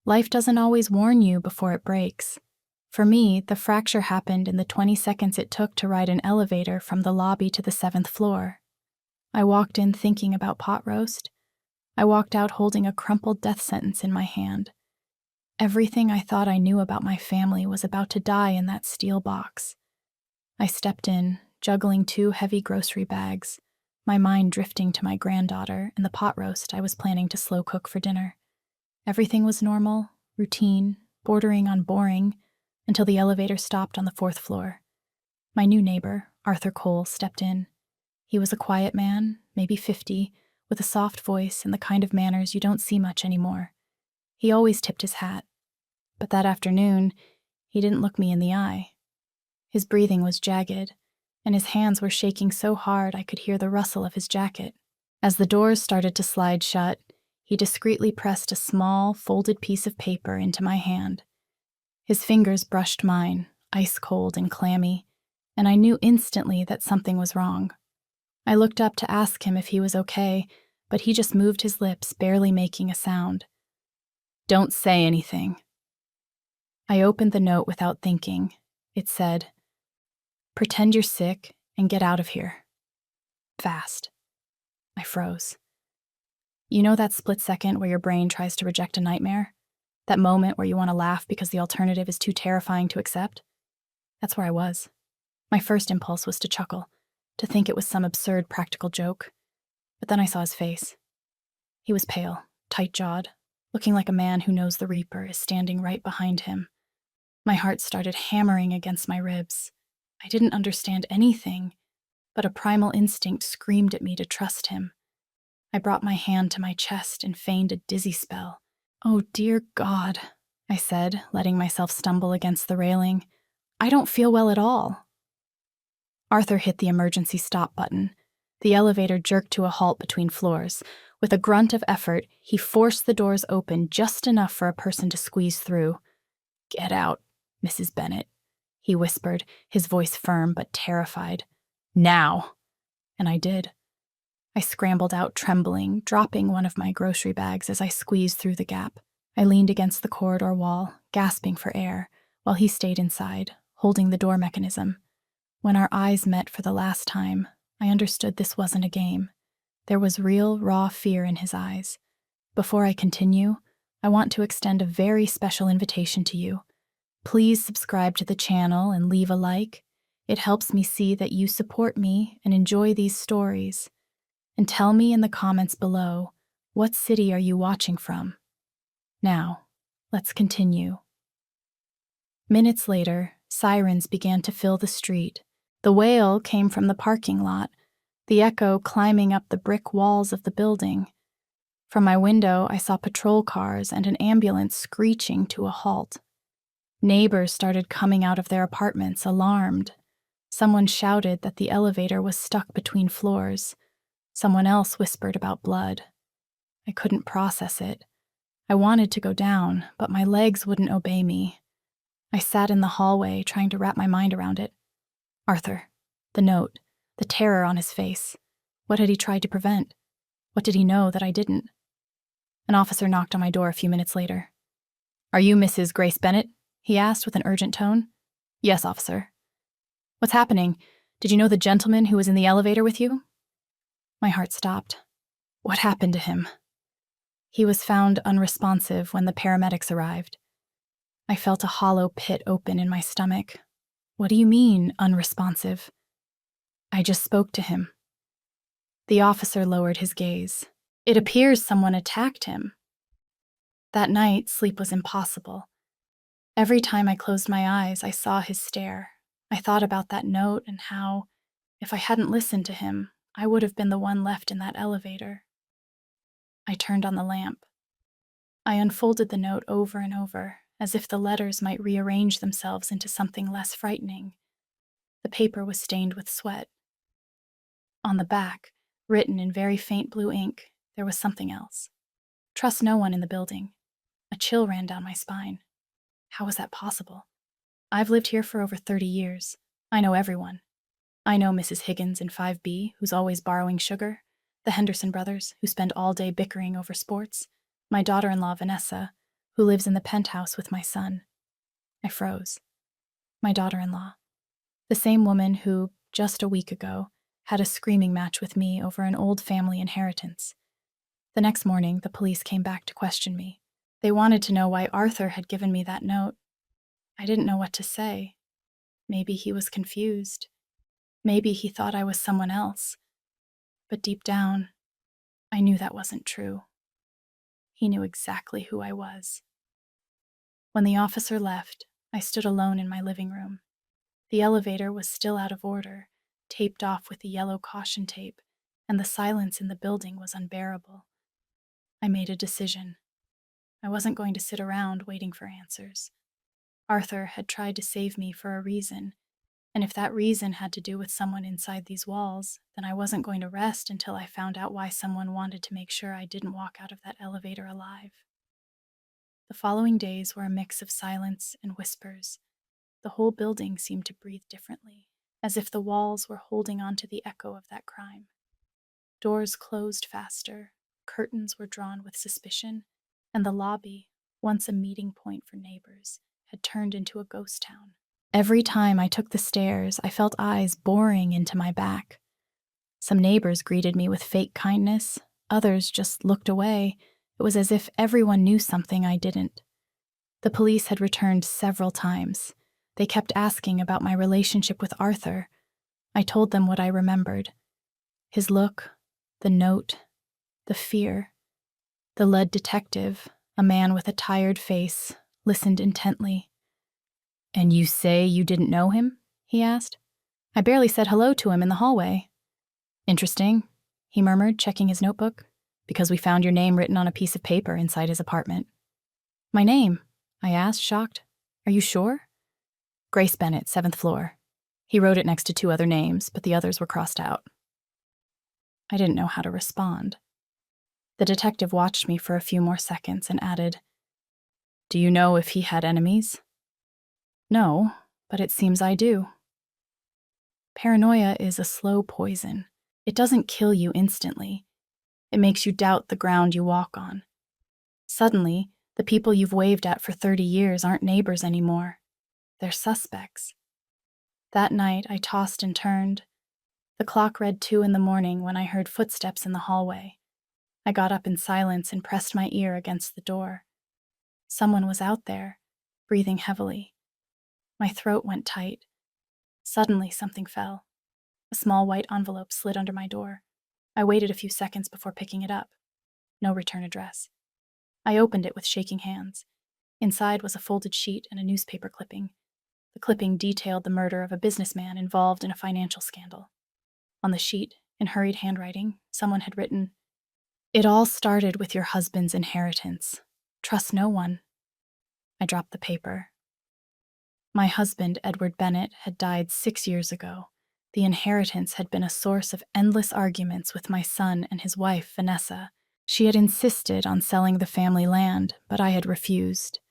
Life doesn't always warn you before it breaks. For me, the fracture happened in the 20 seconds it took to ride an elevator from the lobby to the 7th floor. I walked in thinking about pot roast. I walked out holding a crumpled death sentence in my hand. Everything I thought I knew about my family was about to die in that steel box. I stepped in, juggling 2 heavy grocery bags, my mind drifting to my granddaughter and the pot roast I was planning to slow cook for dinner. Everything was normal, routine, bordering on boring, until the elevator stopped on the 4th floor. My new neighbor, Arthur Cole, stepped in. He was a quiet man, maybe 50, with a soft voice and the kind of manners you don't see much anymore. He always tipped his hat. But that afternoon, he didn't look me in the eye. His breathing was jagged, and his hands were shaking so hard I could hear the rustle of his jacket. As the doors started to slide shut, he discreetly pressed a small, folded piece of paper into my hand. His fingers brushed mine, ice-cold and clammy, and I knew instantly that something was wrong. I looked up to ask him if he was okay, but he just moved his lips, barely making a sound. "Don't say anything." I opened the note without thinking. It said, "Pretend you're sick and get out of here. Fast." I froze. You know that split second where your brain tries to reject a nightmare? That moment where you want to laugh because the alternative is too terrifying to accept? That's where I was. My first impulse was to chuckle, to think it was some absurd practical joke. But then I saw his face. He was pale, tight-jawed, looking like a man who knows the Reaper is standing right behind him. My heart started hammering against my ribs. I didn't understand anything, but a primal instinct screamed at me to trust him. I brought my hand to my chest and feigned a dizzy spell. "Oh, dear God," I said, letting myself stumble against the railing. "I don't feel well at all." Arthur hit the emergency stop button. The elevator jerked to a halt between floors. With a grunt of effort, he forced the doors open just enough for a person to squeeze through. "Get out, Mrs. Bennet," he whispered, his voice firm but terrified. "Now!" And I did. I scrambled out trembling, dropping one of my grocery bags as I squeezed through the gap. I leaned against the corridor wall, gasping for air, while he stayed inside, holding the door mechanism. When our eyes met for the last time, I understood this wasn't a game. There was real, raw fear in his eyes. Before I continue, I want to extend a very special invitation to you. Please subscribe to the channel and leave a like. It helps me see that you support me and enjoy these stories. And tell me in the comments below, what city are you watching from? Now, let's continue. Minutes later, sirens began to fill the street. The wail came from the parking lot, the echo climbing up the brick walls of the building. From my window, I saw patrol cars and an ambulance screeching to a halt. Neighbors started coming out of their apartments, alarmed. Someone shouted that the elevator was stuck between floors. Someone else whispered about blood. I couldn't process it. I wanted to go down, but my legs wouldn't obey me. I sat in the hallway, trying to wrap my mind around it. Arthur, the note, the terror on his face. What had he tried to prevent? What did he know that I didn't? An officer knocked on my door a few minutes later. "Are you Mrs. Grace Bennet?" he asked with an urgent tone. "Yes, officer." "What's happening? Did you know the gentleman who was in the elevator with you?" My heart stopped. What happened to him? He was found unresponsive when the paramedics arrived. I felt a hollow pit open in my stomach. What do you mean, unresponsive? I just spoke to him. The officer lowered his gaze. It appears someone attacked him. That night, sleep was impossible. Every time I closed my eyes, I saw his stare. I thought about that note and how, if I hadn't listened to him, I would have been the one left in that elevator. I turned on the lamp. I unfolded the note over and over, as if the letters might rearrange themselves into something less frightening. The paper was stained with sweat. On the back, written in very faint blue ink, there was something else. Trust no one in the building. A chill ran down my spine. How was that possible? I've lived here for over 30 years. I know everyone. I know Mrs. Higgins in 5B, who's always borrowing sugar, the Henderson brothers, who spend all day bickering over sports, my daughter-in-law Vanessa, Who lives in the penthouse with my son? I froze. My daughter-in-law. The same woman who, just a week ago, had a screaming match with me over an old family inheritance. The next morning, the police came back to question me. They wanted to know why Arthur had given me that note. I didn't know what to say. Maybe he was confused. Maybe he thought I was someone else. But deep down, I knew that wasn't true. He knew exactly who I was. When the officer left, I stood alone in my living room. The elevator was still out of order, taped off with the yellow caution tape, and the silence in the building was unbearable. I made a decision. I wasn't going to sit around waiting for answers. Arthur had tried to save me for a reason, and if that reason had to do with someone inside these walls, then I wasn't going to rest until I found out why someone wanted to make sure I didn't walk out of that elevator alive. The following days were a mix of silence and whispers. The whole building seemed to breathe differently, as if the walls were holding on to the echo of that crime. Doors closed faster, curtains were drawn with suspicion, and the lobby, once a meeting point for neighbors, had turned into a ghost town. Every time I took the stairs, I felt eyes boring into my back. Some neighbors greeted me with fake kindness, others just looked away. It was as if everyone knew something I didn't. The police had returned several times. They kept asking about my relationship with Arthur. I told them what I remembered. His look, the note, the fear. The lead detective, a man with a tired face, listened intently. "And you say you didn't know him?" he asked. "I barely said hello to him in the hallway." "Interesting," he murmured, checking his notebook, "because we found your name written on a piece of paper inside his apartment." "My name?" I asked, shocked. "Are you sure?" "Grace Bennett, 7th floor. He wrote it next to 2 other names, but the others were crossed out." I didn't know how to respond. The detective watched me for a few more seconds and added, "Do you know if he had enemies?" "No, but it seems I do." Paranoia is a slow poison. It doesn't kill you instantly. It makes you doubt the ground you walk on. Suddenly, the people you've waved at for 30 years aren't neighbors anymore. They're suspects. That night, I tossed and turned. The clock read 2 in the morning when I heard footsteps in the hallway. I got up in silence and pressed my ear against the door. Someone was out there, breathing heavily. My throat went tight. Suddenly, something fell. A small white envelope slid under my door. I waited a few seconds before picking it up. No return address. I opened it with shaking hands. Inside was a folded sheet and a newspaper clipping. The clipping detailed the murder of a businessman involved in a financial scandal. On the sheet, in hurried handwriting, someone had written, "It all started with your husband's inheritance. Trust no one." I dropped the paper. My husband, Edward Bennett, had died 6 years ago. The inheritance had been a source of endless arguments with my son and his wife, Vanessa. She had insisted on selling the family land, but I had refused.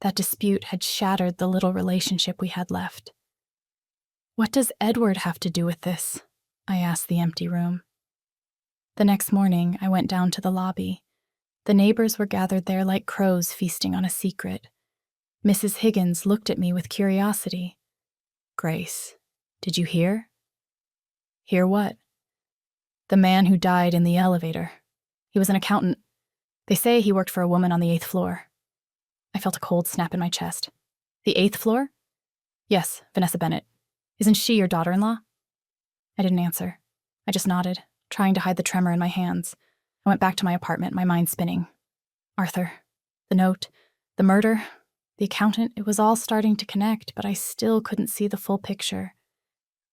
That dispute had shattered the little relationship we had left. "What does Edward have to do with this?" I asked the empty room. The next morning, I went down to the lobby. The neighbors were gathered there like crows feasting on a secret. Mrs. Higgins looked at me with curiosity. "Grace, did you hear?" "Hear what?" "The man who died in the elevator. He was an accountant. They say he worked for a woman on the 8th floor." I felt a cold snap in my chest. "The 8th floor?" "Yes, Vanessa Bennett. Isn't she your daughter-in-law?" I didn't answer. I just nodded, trying to hide the tremor in my hands. I went back to my apartment, my mind spinning. Arthur, the note, the murder, the accountant, it was all starting to connect, but I still couldn't see the full picture.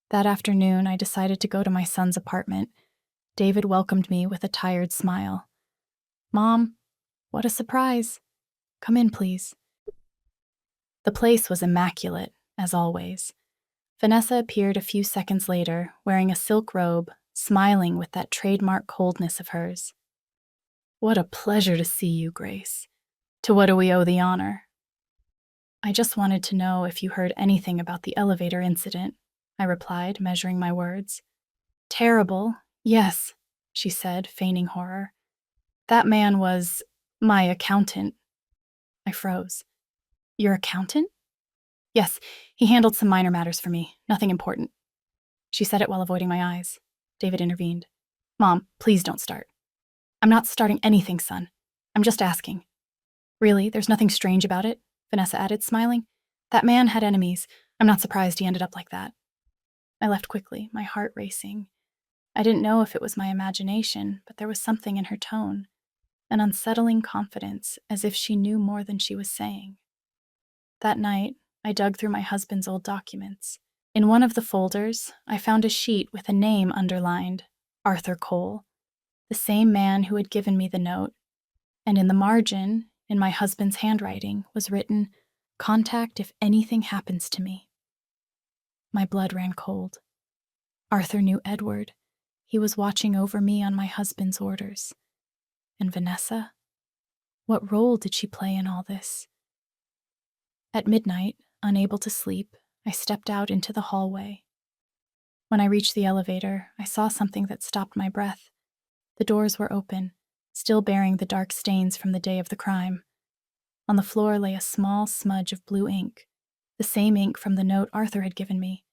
That afternoon, I decided to go to my son's apartment. David welcomed me with a tired smile. "Mom, what a surprise. Come in, please." The place was immaculate, as always. Vanessa appeared a few seconds later, wearing a silk robe, smiling with that trademark coldness of hers. "What a pleasure to see you, Grace. To what do we owe the honor?" "I just wanted to know if you heard anything about the elevator incident," I replied, measuring my words. "Terrible, yes," she said, feigning horror. "That man was my accountant." I froze. Your accountant? Yes, he handled some minor matters for me, nothing important. She said it while avoiding my eyes. David intervened. Mom, please don't start. I'm not starting anything, son. I'm just asking. Really, there's nothing strange about it, Vanessa added, smiling. That man had enemies. I'm not surprised he ended up like that. I left quickly, my heart racing. I didn't know if it was my imagination, but there was something in her tone, an unsettling confidence, as if she knew more than she was saying. That night, I dug through my husband's old documents. In one of the folders, I found a sheet with a name underlined, Arthur Cole, the same man who had given me the note, and in the margin, in my husband's handwriting, was written, Contact if anything happens to me. My blood ran cold. Arthur knew Edward. He was watching over me on my husband's orders. And Vanessa? What role did she play in all this? At midnight, unable to sleep, I stepped out into the hallway. When I reached the elevator, I saw something that stopped my breath. The doors were open, still bearing the dark stains from the day of the crime. On the floor lay a small smudge of blue ink, the same ink from the note Arthur had given me.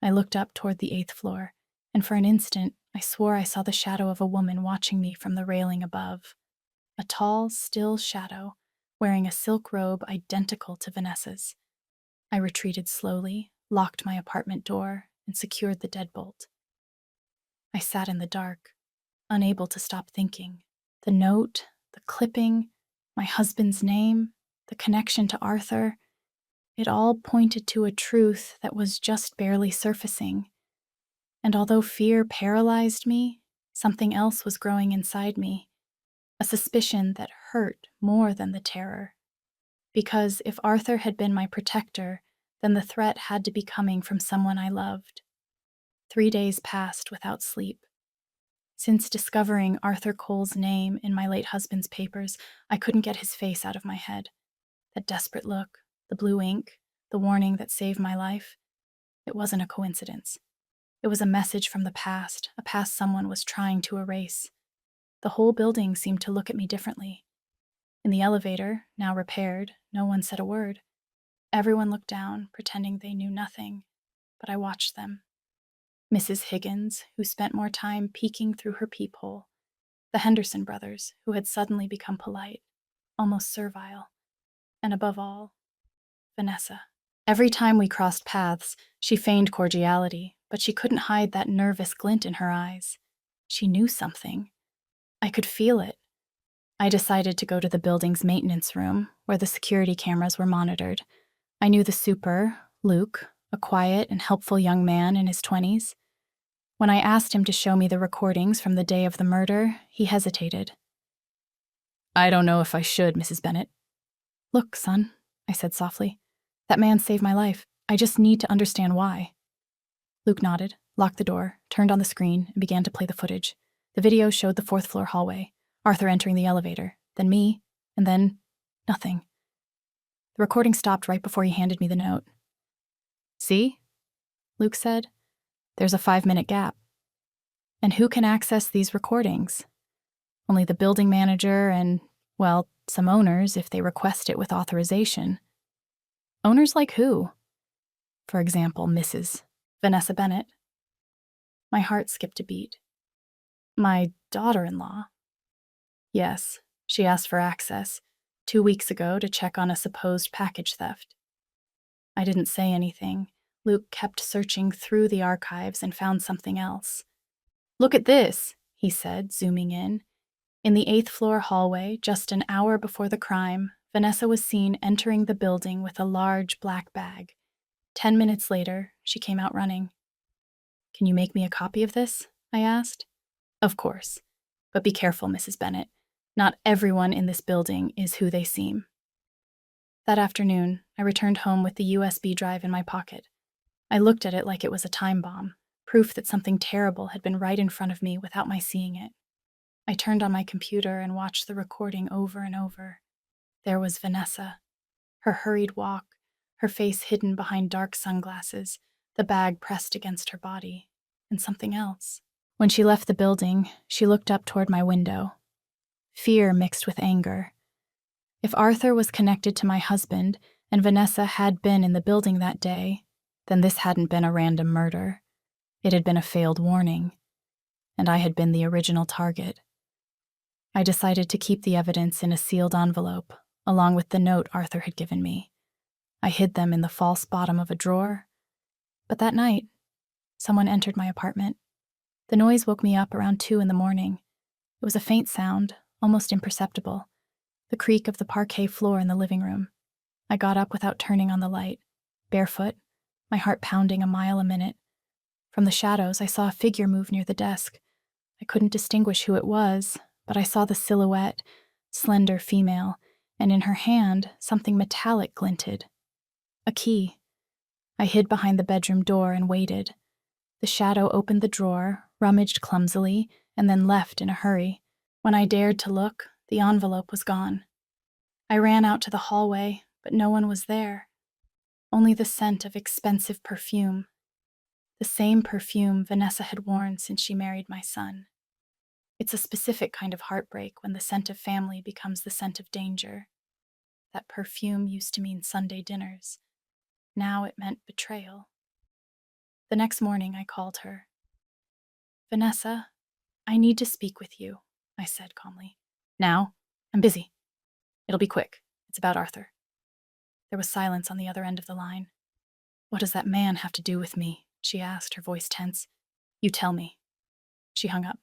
I looked up toward the 8th floor, and for an instant, I swore I saw the shadow of a woman watching me from the railing above. A tall, still shadow, wearing a silk robe identical to Vanessa's. I retreated slowly, locked my apartment door, and secured the deadbolt. I sat in the dark, unable to stop thinking. The note, the clipping, my husband's name, the connection to Arthur, it all pointed to a truth that was just barely surfacing. And although fear paralyzed me, something else was growing inside me, a suspicion that hurt more than the terror. Because if Arthur had been my protector, then the threat had to be coming from someone I loved. 3 days passed without sleep. Since discovering Arthur Cole's name in my late husband's papers, I couldn't get his face out of my head. That desperate look, the blue ink, the warning that saved my life. It wasn't a coincidence. It was a message from the past, a past someone was trying to erase. The whole building seemed to look at me differently. In the elevator, now repaired, no one said a word. Everyone looked down, pretending they knew nothing, but I watched them. Mrs. Higgins, who spent more time peeking through her peephole. The Henderson brothers, who had suddenly become polite, almost servile. And above all, Vanessa. Every time we crossed paths, she feigned cordiality, but she couldn't hide that nervous glint in her eyes. She knew something. I could feel it. I decided to go to the building's maintenance room, where the security cameras were monitored. I knew the super, Luke, a quiet and helpful young man in his 20s. When I asked him to show me the recordings from the day of the murder, he hesitated. I don't know if I should, Mrs. Bennett. Look, son, I said softly. That man saved my life. I just need to understand why. Luke nodded, locked the door, turned on the screen, and began to play the footage. The video showed the 4th floor hallway, Arthur entering the elevator, then me, and then nothing. The recording stopped right before he handed me the note. See? Luke said. There's a 5-minute gap. And who can access these recordings? Only the building manager and, well, some owners if they request it with authorization. Owners like who? For example, Mrs. Vanessa Bennett. My heart skipped a beat. My daughter-in-law. Yes, she asked for access 2 weeks ago to check on a supposed package theft. I didn't say anything. Luke kept searching through the archives and found something else. Look at this, he said, zooming in. In the 8th floor hallway, just an hour before the crime, Vanessa was seen entering the building with a large black bag. 10 minutes later, she came out running. Can you make me a copy of this? I asked. Of course. But be careful, Mrs. Bennett. Not everyone in this building is who they seem. That afternoon, I returned home with the USB drive in my pocket. I looked at it like it was a time bomb, proof that something terrible had been right in front of me without my seeing it. I turned on my computer and watched the recording over and over. There was Vanessa. Her hurried walk, her face hidden behind dark sunglasses, the bag pressed against her body, and something else. When she left the building, she looked up toward my window. Fear mixed with anger. If Arthur was connected to my husband and Vanessa had been in the building that day, then this hadn't been a random murder. It had been a failed warning, and I had been the original target. I decided to keep the evidence in a sealed envelope, along with the note Arthur had given me. I hid them in the false bottom of a drawer. But that night, someone entered my apartment. The noise woke me up around 2 a.m. It was a faint sound, almost imperceptible, the creak of the parquet floor in the living room. I got up without turning on the light, barefoot, my heart pounding a mile a minute. From the shadows, I saw a figure move near the desk. I couldn't distinguish who it was, but I saw the silhouette, slender female, and in her hand, something metallic glinted. A key. I hid behind the bedroom door and waited. The shadow opened the drawer, rummaged clumsily, and then left in a hurry. When I dared to look, the envelope was gone. I ran out to the hallway, but no one was there. Only the scent of expensive perfume. The same perfume Vanessa had worn since she married my son. It's a specific kind of heartbreak when the scent of family becomes the scent of danger. That perfume used to mean Sunday dinners. Now it meant betrayal. The next morning I called her. "Vanessa, I need to speak with you," I said calmly. "Now? I'm busy." "It'll be quick. It's about Arthur." There was silence on the other end of the line. "What does that man have to do with me?" she asked, her voice tense. "You tell me." She hung up.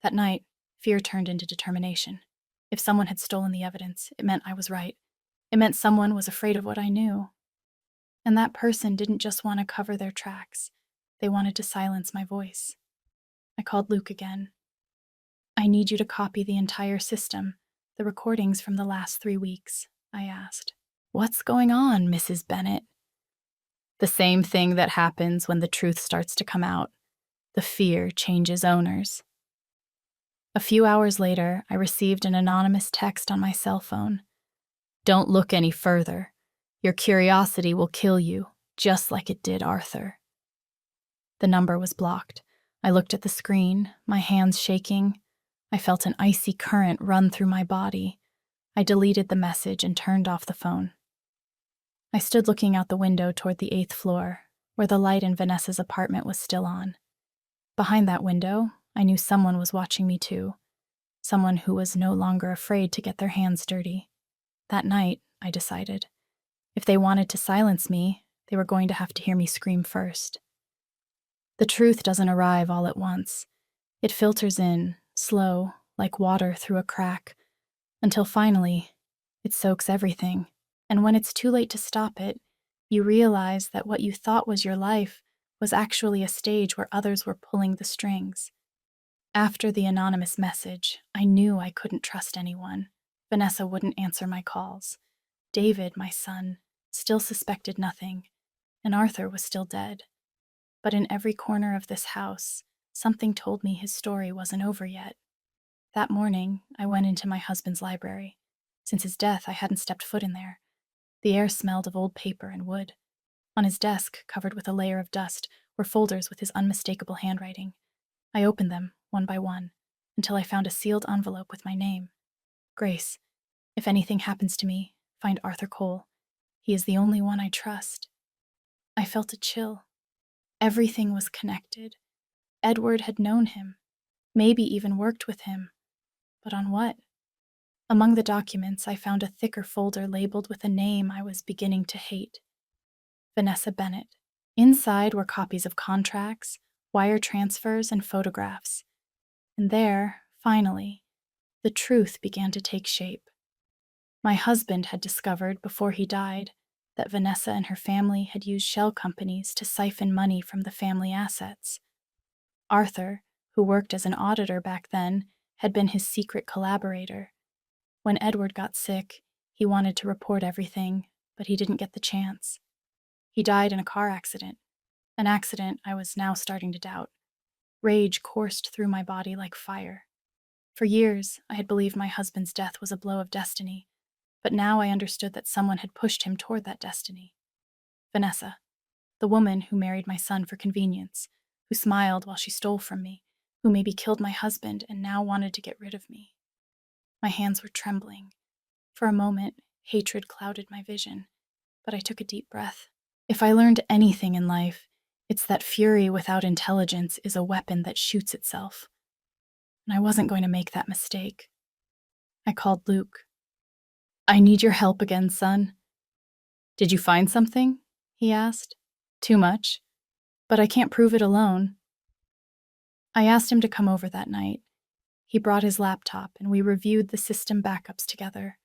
That night, fear turned into determination. If someone had stolen the evidence, it meant I was right. It meant someone was afraid of what I knew. And that person didn't just want to cover their tracks. They wanted to silence my voice. I called Luke again. "I need you to copy the entire system, the recordings from the last 3 weeks," I asked. "What's going on, Mrs. Bennett?" "The same thing that happens when the truth starts to come out. The fear changes owners." A few hours later, I received an anonymous text on my cell phone. "Don't look any further. Your curiosity will kill you, just like it did Arthur." The number was blocked. I looked at the screen, my hands shaking. I felt an icy current run through my body. I deleted the message and turned off the phone. I stood looking out the window toward the 8th floor, where the light in Vanessa's apartment was still on. Behind that window, I knew someone was watching me too. Someone who was no longer afraid to get their hands dirty. That night, I decided, if they wanted to silence me, they were going to have to hear me scream first. The truth doesn't arrive all at once. It filters in, slow, like water through a crack, until finally, it soaks everything. And when it's too late to stop it, you realize that what you thought was your life was actually a stage where others were pulling the strings. After the anonymous message, I knew I couldn't trust anyone. Vanessa wouldn't answer my calls. David, my son, still suspected nothing, and Arthur was still dead. But in every corner of this house, something told me his story wasn't over yet. That morning, I went into my husband's library. Since his death, I hadn't stepped foot in there. The air smelled of old paper and wood. On his desk, covered with a layer of dust, were folders with his unmistakable handwriting. I opened them, one by one, until I found a sealed envelope with my name. "Grace, if anything happens to me, find Arthur Cole. He is the only one I trust." I felt a chill. Everything was connected. Edward had known him, maybe even worked with him. But on what? Among the documents, I found a thicker folder labeled with a name I was beginning to hate. Vanessa Bennett. Inside were copies of contracts, wire transfers, and photographs. And there, finally, the truth began to take shape. My husband had discovered, before he died, that Vanessa and her family had used shell companies to siphon money from the family assets. Arthur, who worked as an auditor back then, had been his secret collaborator. When Edward got sick, he wanted to report everything, but he didn't get the chance. He died in a car accident, an accident I was now starting to doubt. Rage coursed through my body like fire. For years, I had believed my husband's death was a blow of destiny, but now I understood that someone had pushed him toward that destiny. Vanessa, the woman who married my son for convenience, who smiled while she stole from me, who maybe killed my husband and now wanted to get rid of me. My hands were trembling. For a moment, hatred clouded my vision, but I took a deep breath. If I learned anything in life, it's that fury without intelligence is a weapon that shoots itself. And I wasn't going to make that mistake. I called Luke. "I need your help again, son." "Did you find something?" he asked. "Too much, but I can't prove it alone." I asked him to come over that night. He brought his laptop and we reviewed the system backups together.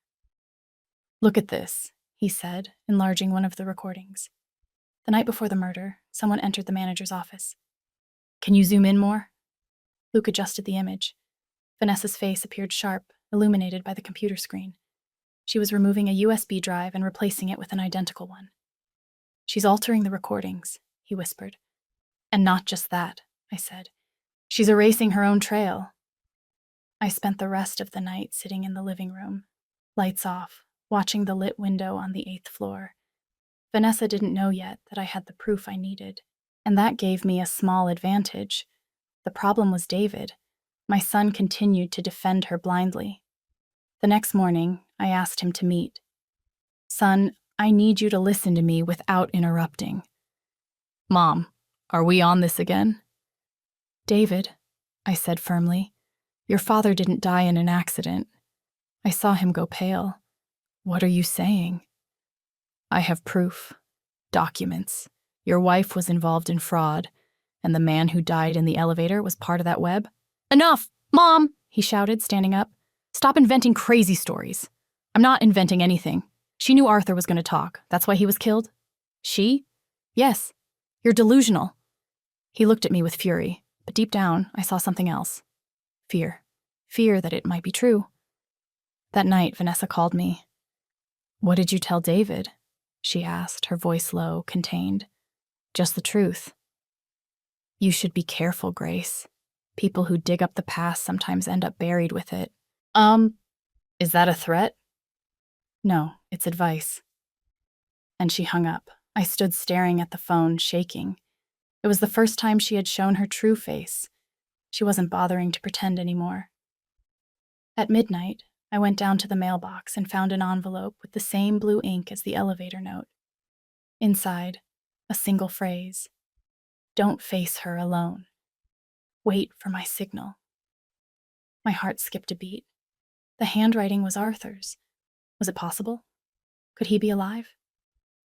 "Look at this," he said, enlarging one of the recordings. The night before the murder, someone entered the manager's office. "Can you zoom in more?" Luke adjusted the image. Vanessa's face appeared sharp, illuminated by the computer screen. She was removing a USB drive and replacing it with an identical one. "She's altering the recordings," he whispered. "And not just that," I said. "She's erasing her own trail." I spent the rest of the night sitting in the living room, lights off, watching the lit window on the 8th floor. Vanessa didn't know yet that I had the proof I needed, and that gave me a small advantage. The problem was David. My son continued to defend her blindly. The next morning, I asked him to meet. "Son, I need you to listen to me without interrupting." "Mom, are we on this again?" "David," I said firmly, "your father didn't die in an accident. I saw him go pale. What are you saying?" "I have proof. Documents. Your wife was involved in fraud, and the man who died in the elevator was part of that web." "Enough! Mom!" he shouted, standing up. "Stop inventing crazy stories." "I'm not inventing anything. She knew Arthur was going to talk. That's why he was killed." "She?" "Yes. You're delusional." He looked at me with fury, but deep down, I saw something else. Fear. Fear that it might be true. That night, Vanessa called me. "What did you tell David?" she asked, her voice low, contained. "Just the truth." "You should be careful, Grace. People who dig up the past sometimes end up buried with it." Is that a threat?" "No, it's advice." And she hung up. I stood staring at the phone, shaking. It was the first time she had shown her true face. She wasn't bothering to pretend anymore. At midnight, I went down to the mailbox and found an envelope with the same blue ink as the elevator note. Inside, a single phrase. "Don't face her alone. Wait for my signal." My heart skipped a beat. The handwriting was Arthur's. Was it possible? Could he be alive?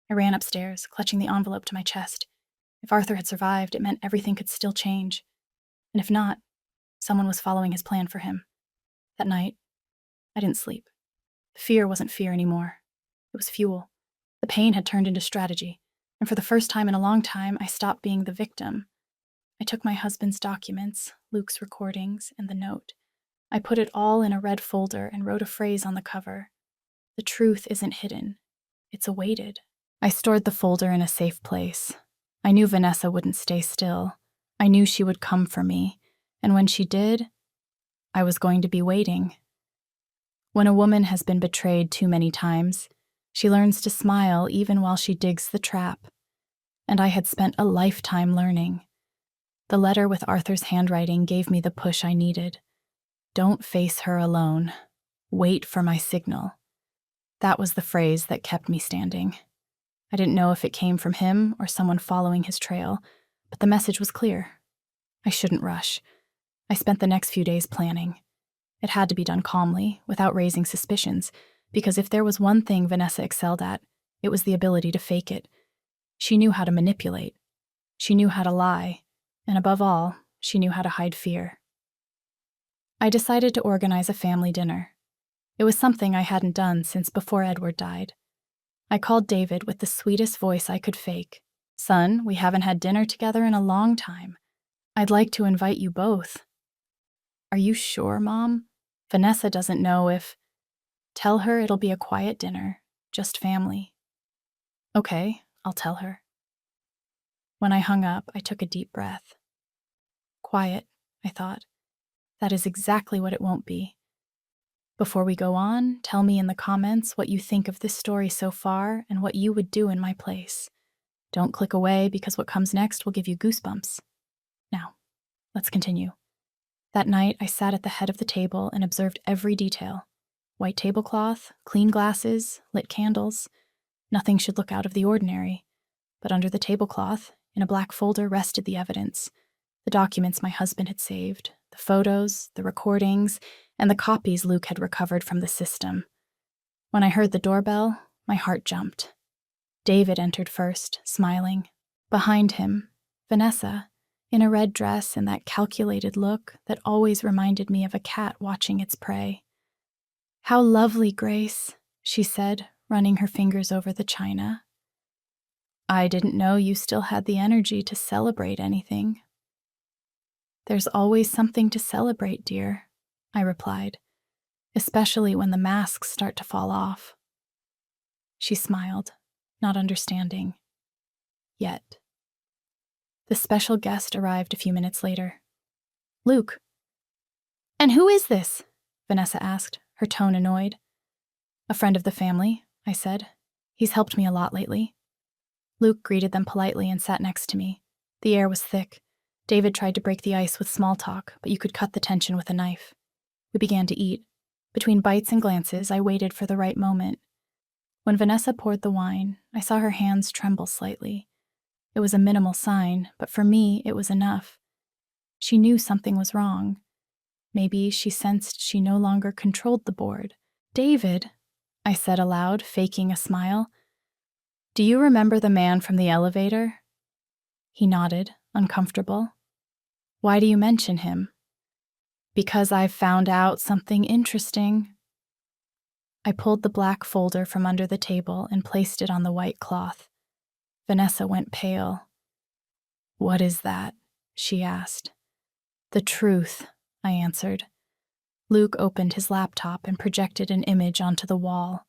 I ran upstairs, clutching the envelope to my chest. If Arthur had survived, it meant everything could still change. And if not, someone was following his plan for him. That night, I didn't sleep. The fear wasn't fear anymore. It was fuel. The pain had turned into strategy, and for the first time in a long time, I stopped being the victim. I took my husband's documents, Luke's recordings, and the note. I put it all in a red folder and wrote a phrase on the cover. The truth isn't hidden. It's awaited. I stored the folder in a safe place. I knew Vanessa wouldn't stay still. I knew she would come for me, and when she did, I was going to be waiting. When a woman has been betrayed too many times, she learns to smile even while she digs the trap. And I had spent a lifetime learning. The letter with Arthur's handwriting gave me the push I needed. Don't face her alone. Wait for my signal. That was the phrase that kept me standing. I didn't know if it came from him or someone following his trail, but the message was clear. I shouldn't rush. I spent the next few days planning. It had to be done calmly, without raising suspicions, because if there was one thing Vanessa excelled at, it was the ability to fake it. She knew how to manipulate. She knew how to lie. And above all, she knew how to hide fear. I decided to organize a family dinner. It was something I hadn't done since before Edward died. I called David with the sweetest voice I could fake. "Son, we haven't had dinner together in a long time. I'd like to invite you both." "Are you sure, Mom? Vanessa doesn't know if..." "Tell her it'll be a quiet dinner, just family." "Okay, I'll tell her." When I hung up, I took a deep breath. Quiet, I thought. That is exactly what it won't be. Before we go on, tell me in the comments what you think of this story so far and what you would do in my place. Don't click away because what comes next will give you goosebumps. Now, let's continue. That night, I sat at the head of the table and observed every detail. White tablecloth, clean glasses, lit candles. Nothing should look out of the ordinary. But under the tablecloth, in a black folder, rested the evidence. The documents my husband had saved, the photos, the recordings, and the copies Luke had recovered from the system. When I heard the doorbell, my heart jumped. David entered first, smiling. Behind him, Vanessa, in a red dress and that calculated look that always reminded me of a cat watching its prey. "How lovely, Grace," she said, running her fingers over the china. "I didn't know you still had the energy to celebrate anything." "There's always something to celebrate, dear," I replied, "especially when the masks start to fall off." She smiled, not understanding. Yet. The special guest arrived a few minutes later. "Luke." "And who is this?" Vanessa asked, her tone annoyed. "A friend of the family," I said. "He's helped me a lot lately." Luke greeted them politely and sat next to me. The air was thick. David tried to break the ice with small talk, but you could cut the tension with a knife. We began to eat. Between bites and glances, I waited for the right moment. When Vanessa poured the wine, I saw her hands tremble slightly. It was a minimal sign, but for me, it was enough. She knew something was wrong. Maybe she sensed she no longer controlled the board. "David," I said aloud, faking a smile, "do you remember the man from the elevator?" He nodded, uncomfortable. "Why do you mention him?" "Because I've found out something interesting." I pulled the black folder from under the table and placed it on the white cloth. Vanessa went pale. "What is that?" she asked. "The truth," I answered. Luke opened his laptop and projected an image onto the wall.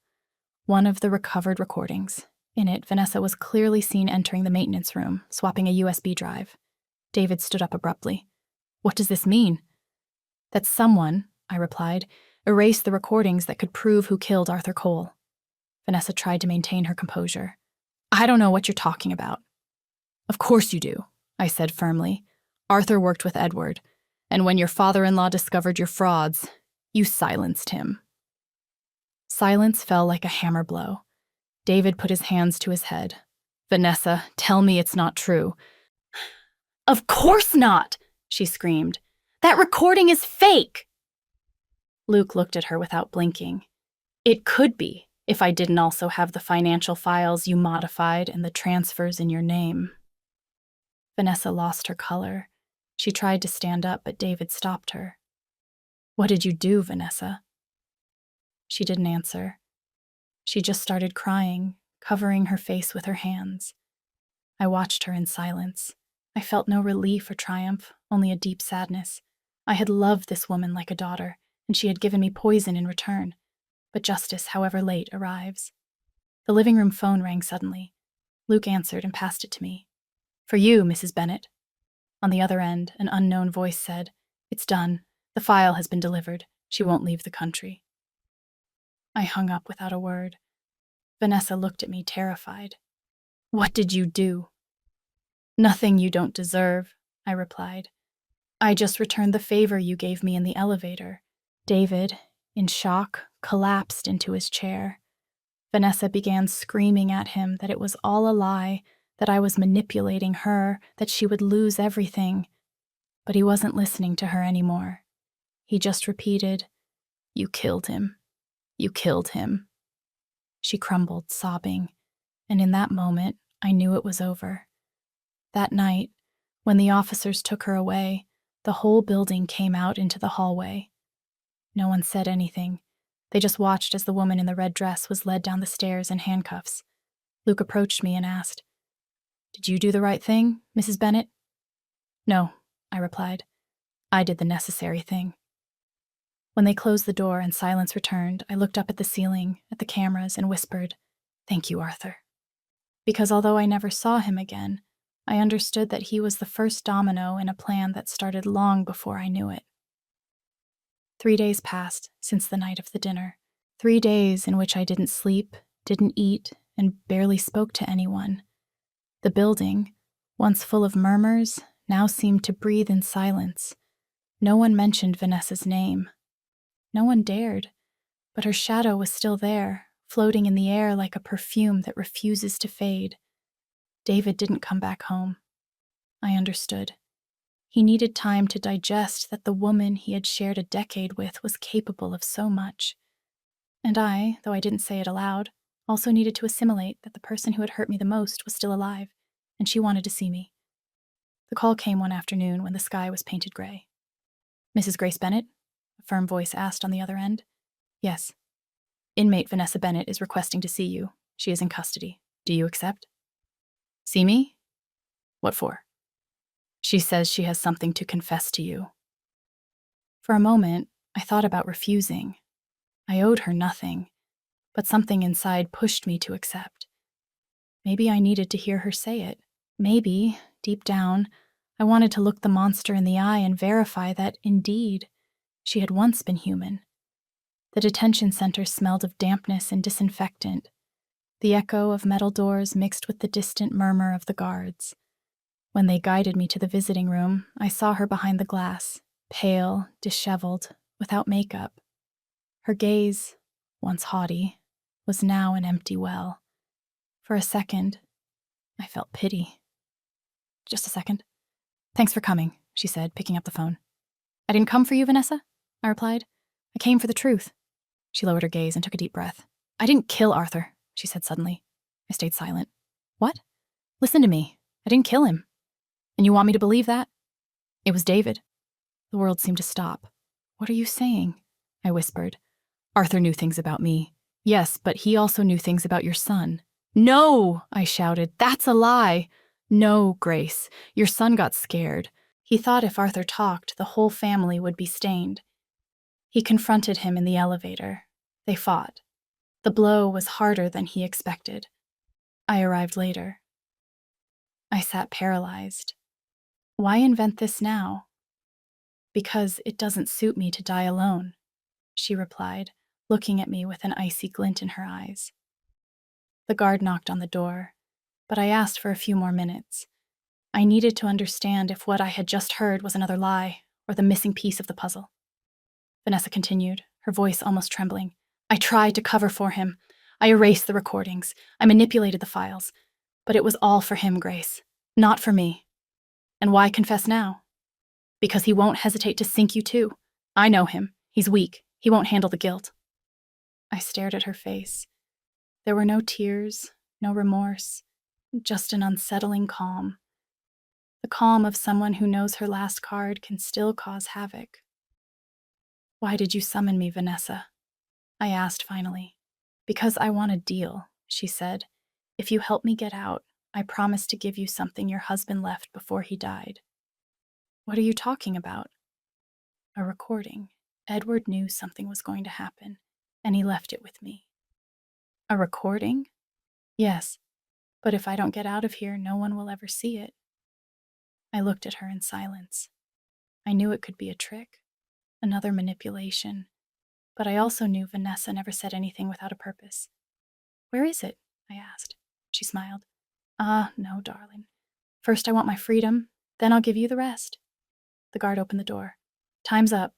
One of the recovered recordings. In it, Vanessa was clearly seen entering the maintenance room, swapping a USB drive. David stood up abruptly. "What does this mean?" "That someone," I replied, "erased the recordings that could prove who killed Arthur Cole." Vanessa tried to maintain her composure. "I don't know what you're talking about." "Of course you do," I said firmly. "Arthur worked with Edward, and when your father-in-law discovered your frauds, you silenced him." Silence fell like a hammer blow. David put his hands to his head. "Vanessa, tell me it's not true." "Of course not!" she screamed. "That recording is fake!" Luke looked at her without blinking. "It could be, if I didn't also have the financial files you modified and the transfers in your name." Vanessa lost her color. She tried to stand up, but David stopped her. "What did you do, Vanessa?" She didn't answer. She just started crying, covering her face with her hands. I watched her in silence. I felt no relief or triumph, only a deep sadness. I had loved this woman like a daughter, and she had given me poison in return. But justice, however late, arrives. The living room phone rang suddenly. Luke answered and passed it to me. "For you, Mrs. Bennett." On the other end, an unknown voice said, "It's done. The file has been delivered. She won't leave the country." I hung up without a word. Vanessa looked at me, terrified. "What did you do?" "Nothing you don't deserve," I replied. "I just returned the favor you gave me in the elevator." David, in shock, collapsed into his chair. Vanessa began screaming at him that it was all a lie, that I was manipulating her, that she would lose everything. But he wasn't listening to her anymore. He just repeated, "You killed him. You killed him." She crumbled, sobbing, and in that moment, I knew it was over. That night, when the officers took her away, the whole building came out into the hallway. No one said anything. They just watched as the woman in the red dress was led down the stairs in handcuffs. Luke approached me and asked, "Did you do the right thing, Mrs. Bennett?" "No," I replied. "I did the necessary thing." When they closed the door and silence returned, I looked up at the ceiling, at the cameras, and whispered, "Thank you, Arthur." Because although I never saw him again, I understood that he was the first domino in a plan that started long before I knew it. 3 days passed since the night of the dinner. 3 days in which I didn't sleep, didn't eat, and barely spoke to anyone. The building, once full of murmurs, now seemed to breathe in silence. No one mentioned Vanessa's name. No one dared, but her shadow was still there, floating in the air like a perfume that refuses to fade. David didn't come back home. I understood. He needed time to digest that the woman he had shared a decade with was capable of so much. And I, though I didn't say it aloud, also needed to assimilate that the person who had hurt me the most was still alive, and she wanted to see me. The call came one afternoon when the sky was painted gray. "Mrs. Grace Bennett?" a firm voice asked on the other end. "Yes. Inmate Vanessa Bennett is requesting to see you. She is in custody. Do you accept?" "See me? What for?" "She says she has something to confess to you." For a moment, I thought about refusing. I owed her nothing, but something inside pushed me to accept. Maybe I needed to hear her say it. Maybe, deep down, I wanted to look the monster in the eye and verify that, indeed, she had once been human. The detention center smelled of dampness and disinfectant, the echo of metal doors mixed with the distant murmur of the guards. When they guided me to the visiting room, I saw her behind the glass, pale, disheveled, without makeup. Her gaze, once haughty, was now an empty well. For a second, I felt pity. "Just a second." "Thanks for coming," she said, picking up the phone. "I didn't come for you, Vanessa," I replied. "I came for the truth." She lowered her gaze and took a deep breath. "I didn't kill Arthur," she said suddenly. I stayed silent. "What?" "Listen to me. I didn't kill him." "And you want me to believe that?" "It was David." The world seemed to stop. "What are you saying?" I whispered. "Arthur knew things about me." "Yes, but he also knew things about your son." "No!" I shouted. "That's a lie." "No, Grace. Your son got scared. He thought if Arthur talked, the whole family would be stained. He confronted him in the elevator. They fought. The blow was harder than he expected. I arrived later." I sat paralyzed. Why invent this now? "Because it doesn't suit me to die alone," she replied, looking at me with an icy glint in her eyes. The guard knocked on the door, but I asked for a few more minutes. I needed to understand if what I had just heard was another lie or the missing piece of the puzzle. Vanessa continued, her voice almost trembling. "I tried to cover for him. I erased the recordings. I manipulated the files. But it was all for him, Grace, not for me. And why confess now? Because he won't hesitate to sink you too. I know him. He's weak. He won't handle the guilt." I stared at her face. There were no tears, no remorse, just an unsettling calm. The calm of someone who knows her last card can still cause havoc. "Why did you summon me, Vanessa?" I asked finally. "Because I want a deal," she said. "If you help me get out, I promise to give you something your husband left before he died." "What are you talking about?" "A recording. Edward knew something was going to happen, and he left it with me." "A recording?" "Yes, but if I don't get out of here, no one will ever see it." I looked at her in silence. I knew it could be a trick, another manipulation, but I also knew Vanessa never said anything without a purpose. "Where is it?" I asked. She smiled. No, darling. First I want my freedom, then I'll give you the rest." The guard opened the door. "Time's up."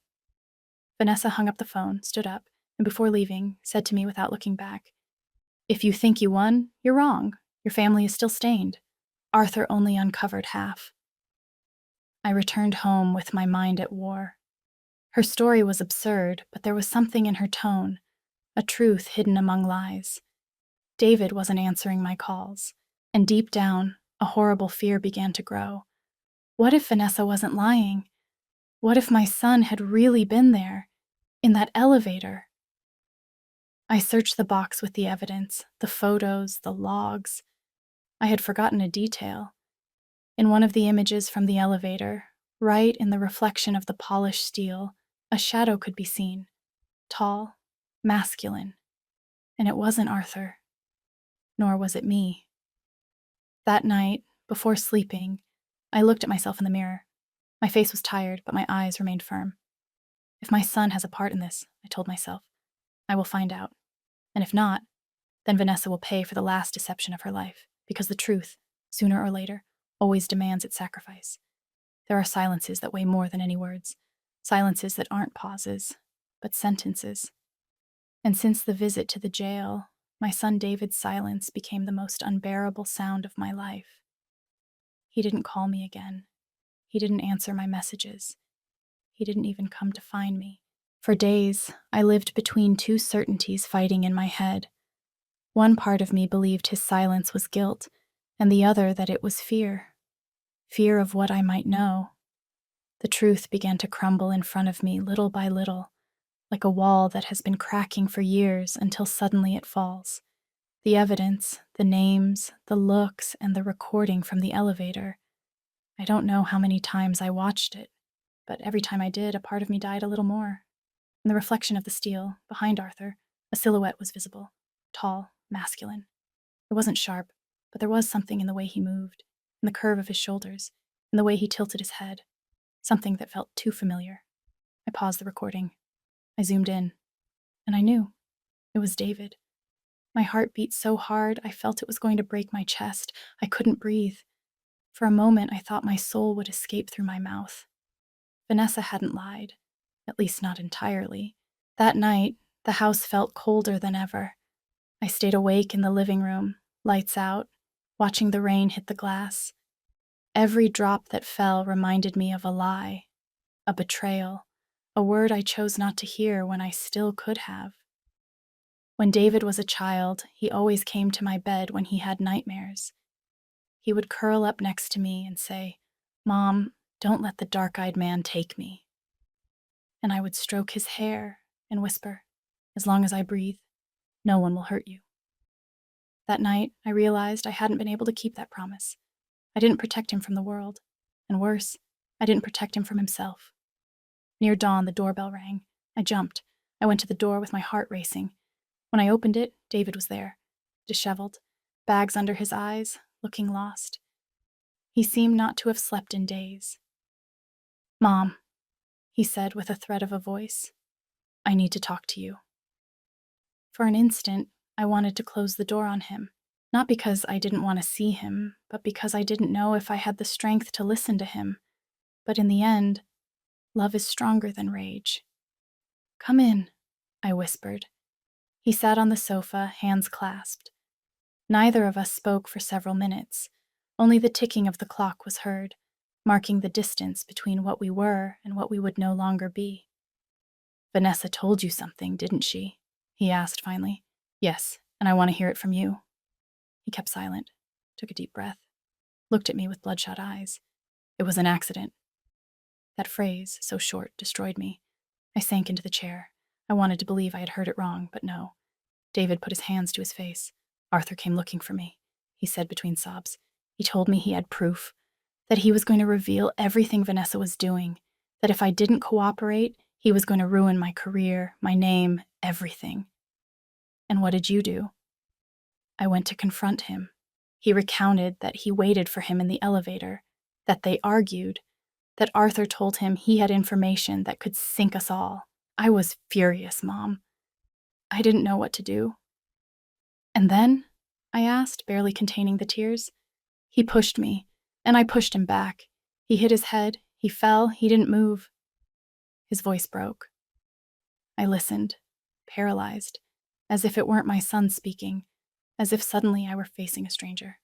Vanessa hung up the phone, stood up, and before leaving, said to me without looking back, "If you think you won, you're wrong. Your family is still stained. Arthur only uncovered half." I returned home with my mind at war. Her story was absurd, but there was something in her tone, a truth hidden among lies. David wasn't answering my calls, and deep down, a horrible fear began to grow. What if Vanessa wasn't lying? What if my son had really been there, in that elevator? I searched the box with the evidence, the photos, the logs. I had forgotten a detail. In one of the images from the elevator, right in the reflection of the polished steel, a shadow could be seen, tall, masculine, and it wasn't Arthur, nor was it me. That night, before sleeping, I looked at myself in the mirror. My face was tired, but my eyes remained firm. If my son has a part in this, I told myself, I will find out. And if not, then Vanessa will pay for the last deception of her life, because the truth, sooner or later, always demands its sacrifice. There are silences that weigh more than any words, silences that aren't pauses, but sentences. And since the visit to the jail, my son David's silence became the most unbearable sound of my life. He didn't call me again. He didn't answer my messages. He didn't even come to find me. For days, I lived between two certainties fighting in my head. One part of me believed his silence was guilt, and the other that it was fear. Fear of what I might know. The truth began to crumble in front of me little by little, like a wall that has been cracking for years until suddenly it falls. The evidence, the names, the looks, and the recording from the elevator. I don't know how many times I watched it, but every time I did, a part of me died a little more. In the reflection of the steel, behind Arthur, a silhouette was visible, tall, masculine. It wasn't sharp, but there was something in the way he moved, in the curve of his shoulders, in the way he tilted his head, something that felt too familiar. I paused the recording. I zoomed in, and I knew. It was David. My heart beat so hard I felt it was going to break my chest. I couldn't breathe. For a moment, I thought my soul would escape through my mouth. Vanessa hadn't lied, at least not entirely. That night, the house felt colder than ever. I stayed awake in the living room, lights out, watching the rain hit the glass. Every drop that fell reminded me of a lie, a betrayal, a word I chose not to hear when I still could have. When David was a child, he always came to my bed when he had nightmares. He would curl up next to me and say, "Mom, don't let the dark-eyed man take me." And I would stroke his hair and whisper, "As long as I breathe, no one will hurt you." That night, I realized I hadn't been able to keep that promise. I didn't protect him from the world, and worse, I didn't protect him from himself. Near dawn, the doorbell rang. I jumped. I went to the door with my heart racing. When I opened it, David was there, disheveled, bags under his eyes, looking lost. He seemed not to have slept in days. "Mom," he said with a threat of a voice, "I need to talk to you." For an instant, I wanted to close the door on him, not because I didn't want to see him, but because I didn't know if I had the strength to listen to him. But in the end, love is stronger than rage. "Come in," I whispered. He sat on the sofa, hands clasped. Neither of us spoke for several minutes. Only the ticking of the clock was heard, marking the distance between what we were and what we would no longer be. "Vanessa told you something, didn't she?" he asked finally. "Yes, and I want to hear it from you." He kept silent, took a deep breath, looked at me with bloodshot eyes. "It was an accident." That phrase, so short, destroyed me. I sank into the chair. I wanted to believe I had heard it wrong, but no. David put his hands to his face. "Arthur came looking for me," he said between sobs. "He told me he had proof, that he was going to reveal everything Vanessa was doing, that if I didn't cooperate, he was going to ruin my career, my name, everything." "And what did you do?" I went to confront him. He recounted that he waited for him in the elevator, that they argued, that Arthur told him he had information that could sink us all. I was furious, Mom. I didn't know what to do. "And then?" I asked, barely containing the tears. "He pushed me, and I pushed him back. He hit his head, he fell, he didn't move." His voice broke. I listened, paralyzed, as if it weren't my son speaking, as if suddenly I were facing a stranger.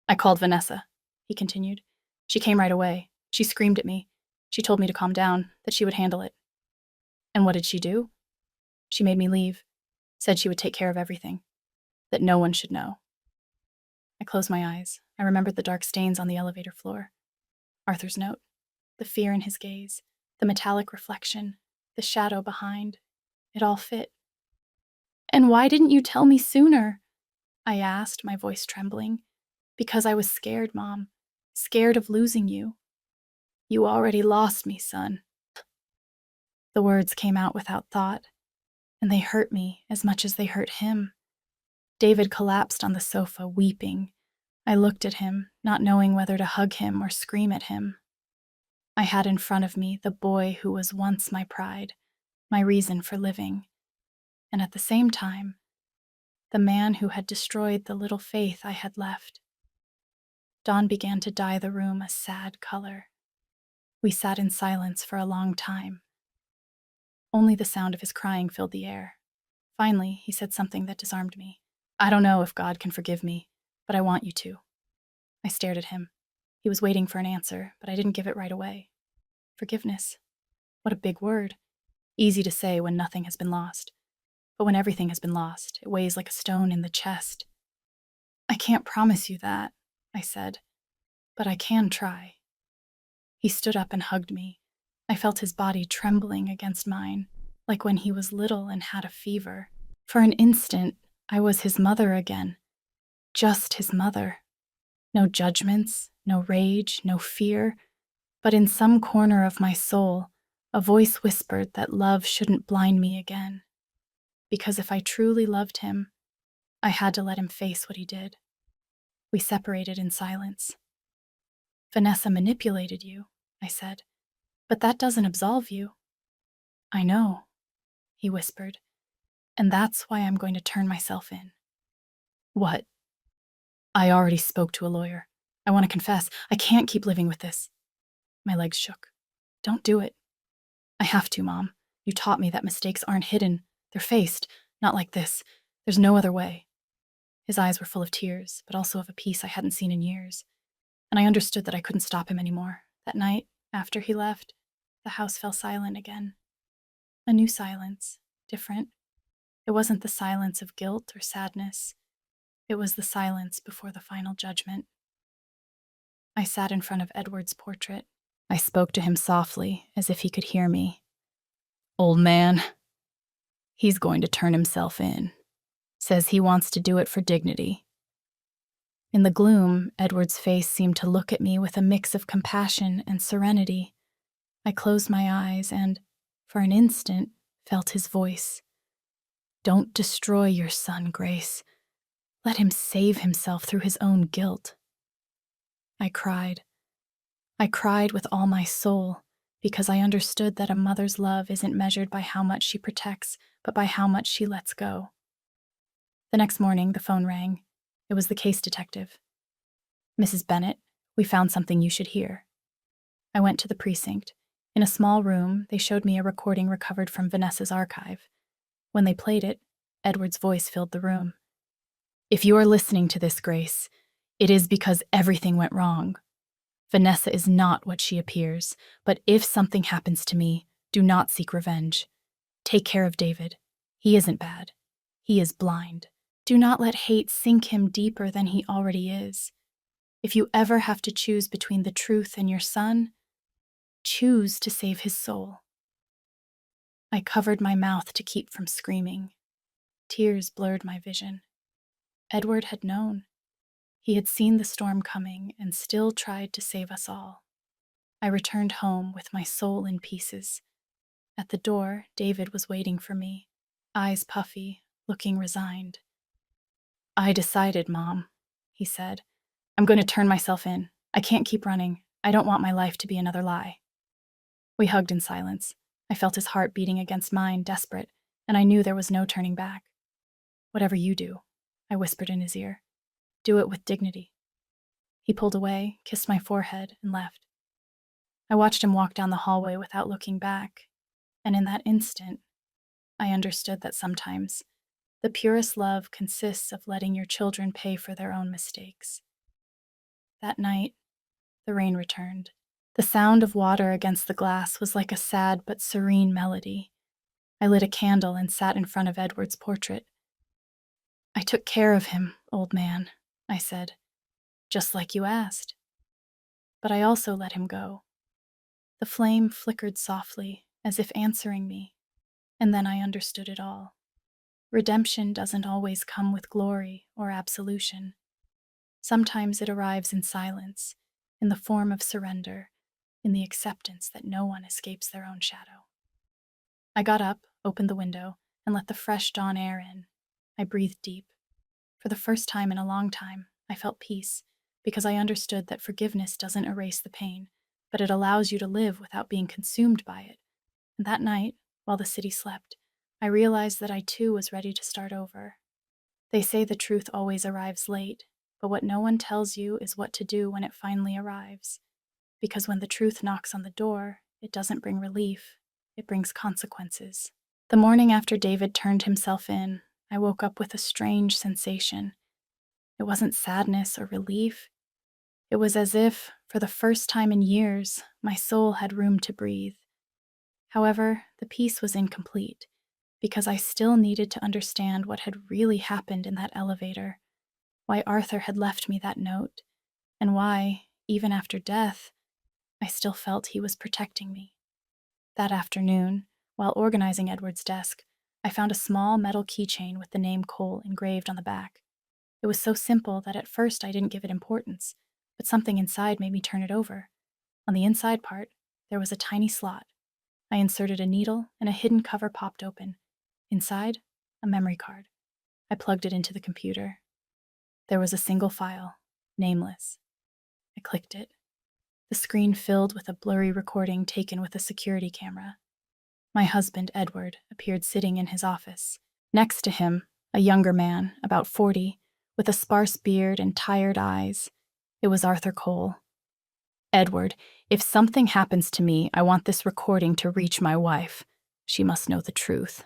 "I called Vanessa," he continued. "She came right away. She screamed at me. She told me to calm down, that she would handle it." "And what did she do?" "She made me leave, said she would take care of everything, that no one should know." I closed my eyes. I remembered the dark stains on the elevator floor. Arthur's note, the fear in his gaze, the metallic reflection, the shadow behind. It all fit. "And why didn't you tell me sooner?" I asked, my voice trembling. "Because I was scared, Mom. Scared of losing you." "You already lost me, son." The words came out without thought, and they hurt me as much as they hurt him. David collapsed on the sofa, weeping. I looked at him, not knowing whether to hug him or scream at him. I had in front of me the boy who was once my pride, my reason for living, and at the same time, the man who had destroyed the little faith I had left. Dawn began to dye the room a sad color. We sat in silence for a long time. Only the sound of his crying filled the air, Finally, he said something that disarmed me. I don't know if God can forgive me, but I want you to. I stared at him. He was waiting for an answer, but I didn't give it right away. Forgiveness. What a big word. Easy to say when nothing has been lost. But when everything has been lost, it weighs like a stone in the chest. I can't promise you that, I said, but I can try. He stood up and hugged me. I felt his body trembling against mine, like when he was little and had a fever. For an instant, I was his mother again. Just his mother. No judgments, no rage, no fear, but in some corner of my soul, a voice whispered that love shouldn't blind me again. Because if I truly loved him, I had to let him face what he did. We separated in silence. Vanessa manipulated you, I said, but that doesn't absolve you. I know, he whispered, and that's why I'm going to turn myself in. What? I already spoke to a lawyer. I want to confess. I can't keep living with this. My legs shook. Don't do it. I have to, Mom. You taught me that mistakes aren't hidden. They're faced, not like this. There's no other way. His eyes were full of tears, but also of a peace I hadn't seen in years. And I understood that I couldn't stop him anymore. That night, after he left, the house fell silent again. A new silence, different. It wasn't the silence of guilt or sadness. It was the silence before the final judgment. I sat in front of Edward's portrait. I spoke to him softly, as if he could hear me. Old man, he's going to turn himself in. Says he wants to do it for dignity. In the gloom, Edward's face seemed to look at me with a mix of compassion and serenity. I closed my eyes and, for an instant, felt his voice. Don't destroy your son, Grace. Let him save himself through his own guilt. I cried. I cried with all my soul, because I understood that a mother's love isn't measured by how much she protects, but by how much she lets go. The next morning, the phone rang. It was the case detective. Mrs. Bennett, we found something you should hear. I went to the precinct. In a small room, they showed me a recording recovered from Vanessa's archive. When they played it, Edward's voice filled the room. If you are listening to this, Grace, it is because everything went wrong. Vanessa is not what she appears, but if something happens to me, do not seek revenge. Take care of David. He isn't bad. He is blind. Do not let hate sink him deeper than he already is. If you ever have to choose between the truth and your son, choose to save his soul. I covered my mouth to keep from screaming. Tears blurred my vision. Edward had known. He had seen the storm coming and still tried to save us all. I returned home with my soul in pieces. At the door, David was waiting for me, eyes puffy, looking resigned. I decided, Mom, he said. I'm going to turn myself in. I can't keep running. I don't want my life to be another lie. We hugged in silence. I felt his heart beating against mine, desperate, and I knew there was no turning back. Whatever you do, I whispered in his ear. Do it with dignity. He pulled away, kissed my forehead, and left. I watched him walk down the hallway without looking back, and in that instant, I understood that sometimes the purest love consists of letting your children pay for their own mistakes. That night, the rain returned. The sound of water against the glass was like a sad but serene melody. I lit a candle and sat in front of Edward's portrait. I took care of him, old man, I said, just like you asked. But I also let him go. The flame flickered softly, as if answering me, and then I understood it all. Redemption doesn't always come with glory or absolution. Sometimes it arrives in silence, in the form of surrender, in the acceptance that no one escapes their own shadow. I got up, opened the window, and let the fresh dawn air in. I breathed deep. For the first time in a long time, I felt peace, because I understood that forgiveness doesn't erase the pain, but it allows you to live without being consumed by it. And that night, while the city slept, I realized that I too was ready to start over. They say the truth always arrives late, but what no one tells you is what to do when it finally arrives. Because when the truth knocks on the door, it doesn't bring relief, it brings consequences. The morning after David turned himself in, I woke up with a strange sensation. It wasn't sadness or relief. It was as if, for the first time in years, my soul had room to breathe. However, the peace was incomplete, because I still needed to understand what had really happened in that elevator, why Arthur had left me that note, and why, even after death, I still felt he was protecting me. That afternoon, while organizing Edward's desk, I found a small metal keychain with the name Cole engraved on the back. It was so simple that at first I didn't give it importance, but something inside made me turn it over. On the inside part, there was a tiny slot. I inserted a needle, and a hidden cover popped open. Inside, a memory card. I plugged it into the computer. There was a single file, nameless. I clicked it. The screen filled with a blurry recording taken with a security camera. My husband, Edward, appeared sitting in his office. Next to him, a younger man, about 40, with a sparse beard and tired eyes. It was Arthur Cole. "Edward, if something happens to me, I want this recording to reach my wife. She must know the truth."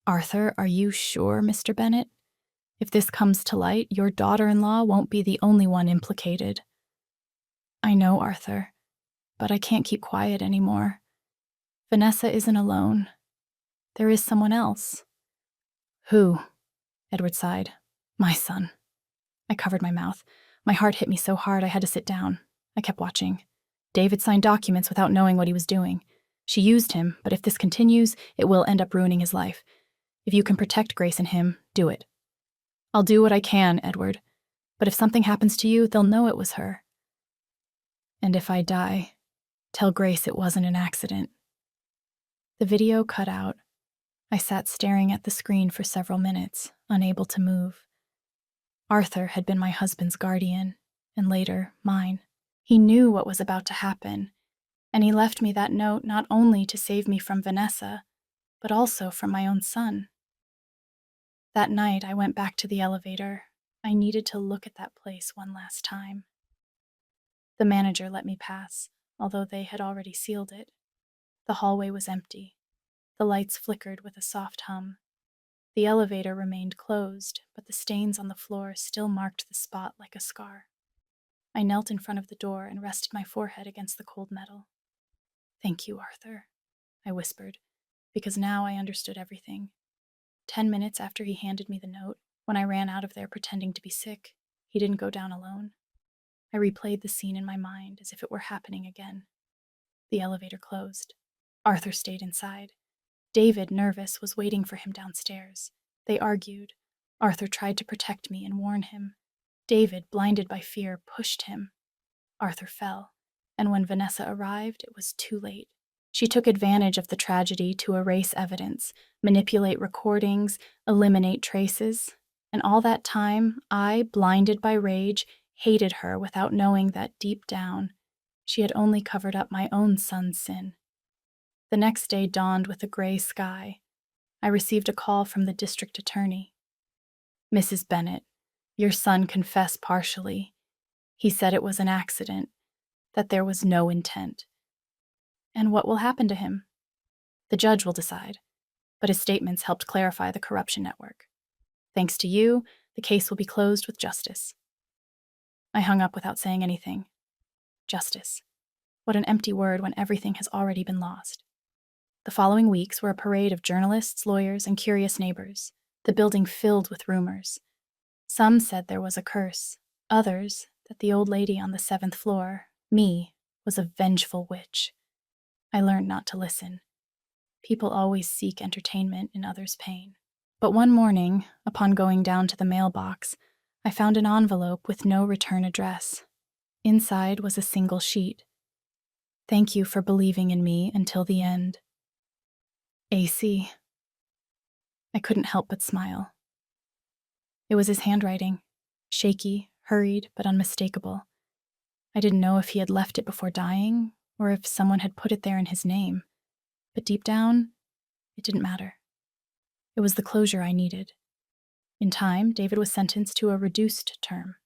"Arthur, are you sure, Mr. Bennett? If this comes to light, your daughter-in-law won't be the only one implicated." "I know, Arthur, but I can't keep quiet anymore. Vanessa isn't alone. There is someone else." "Who?" Edward sighed. "My son." I covered my mouth. My heart hit me so hard I had to sit down. I kept watching. David signed documents without knowing what he was doing. She used him, but if this continues, it will end up ruining his life. If you can protect Grace and him, do it. "I'll do what I can, Edward. But if something happens to you, they'll know it was her. And if I die, tell Grace it wasn't an accident." The video cut out. I sat staring at the screen for several minutes, unable to move. Arthur had been my husband's guardian, and later, mine. He knew what was about to happen, and he left me that note not only to save me from Vanessa, but also from my own son. That night, I went back to the elevator. I needed to look at that place one last time. The manager let me pass, although they had already sealed it. The hallway was empty. The lights flickered with a soft hum. The elevator remained closed, but the stains on the floor still marked the spot like a scar. I knelt in front of the door and rested my forehead against the cold metal. "Thank you, Arthur," I whispered, because now I understood everything. 10 minutes after he handed me the note, when I ran out of there pretending to be sick, he didn't go down alone. I replayed the scene in my mind as if it were happening again. The elevator closed. Arthur stayed inside. David, nervous, was waiting for him downstairs. They argued. Arthur tried to protect me and warn him. David, blinded by fear, pushed him. Arthur fell, and when Vanessa arrived, it was too late. She took advantage of the tragedy to erase evidence, manipulate recordings, eliminate traces, and all that time, I, blinded by rage, hated her without knowing that deep down, she had only covered up my own son's sin. The next day dawned with a gray sky. I received a call from the district attorney. "Mrs. Bennett, your son confessed partially. He said it was an accident, that there was no intent." "And what will happen to him?" "The judge will decide, but his statements helped clarify the corruption network. Thanks to you, the case will be closed with justice." I hung up without saying anything. Justice. What an empty word when everything has already been lost. The following weeks were a parade of journalists, lawyers, and curious neighbors, the building filled with rumors. Some said there was a curse, others that the old lady on the 7th floor, me, was a vengeful witch. I learned not to listen. People always seek entertainment in others' pain. But one morning, upon going down to the mailbox, I found an envelope with no return address. Inside was a single sheet. "Thank you for believing in me until the end. AC." I couldn't help but smile. It was his handwriting, shaky, hurried, but unmistakable. I didn't know if he had left it before dying, or if someone had put it there in his name. But deep down, it didn't matter. It was the closure I needed. In time, David was sentenced to a reduced term.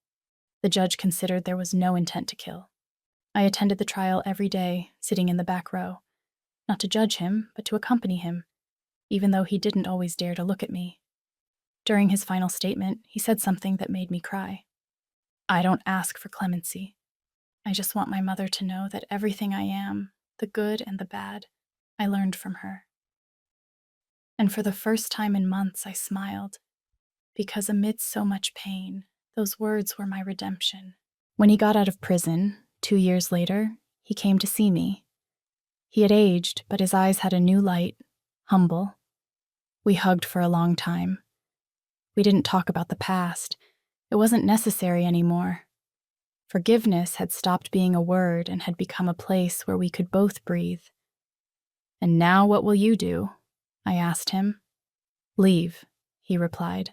The judge considered there was no intent to kill. I attended the trial every day, sitting in the back row. Not to judge him, but to accompany him. even though he didn't always dare to look at me. During his final statement, he said something that made me cry. I don't ask for clemency. I just want my mother to know that everything I am, the good and the bad, I learned from her. And for the first time in months, I smiled, because amidst so much pain, those words were my redemption. When he got out of prison, 2 years later, he came to see me. He had aged, but his eyes had a new light, humble. We hugged for a long time. We didn't talk about the past. It wasn't necessary anymore. Forgiveness had stopped being a word and had become a place where we could both breathe. And now what will you do? I asked him. Leave, he replied.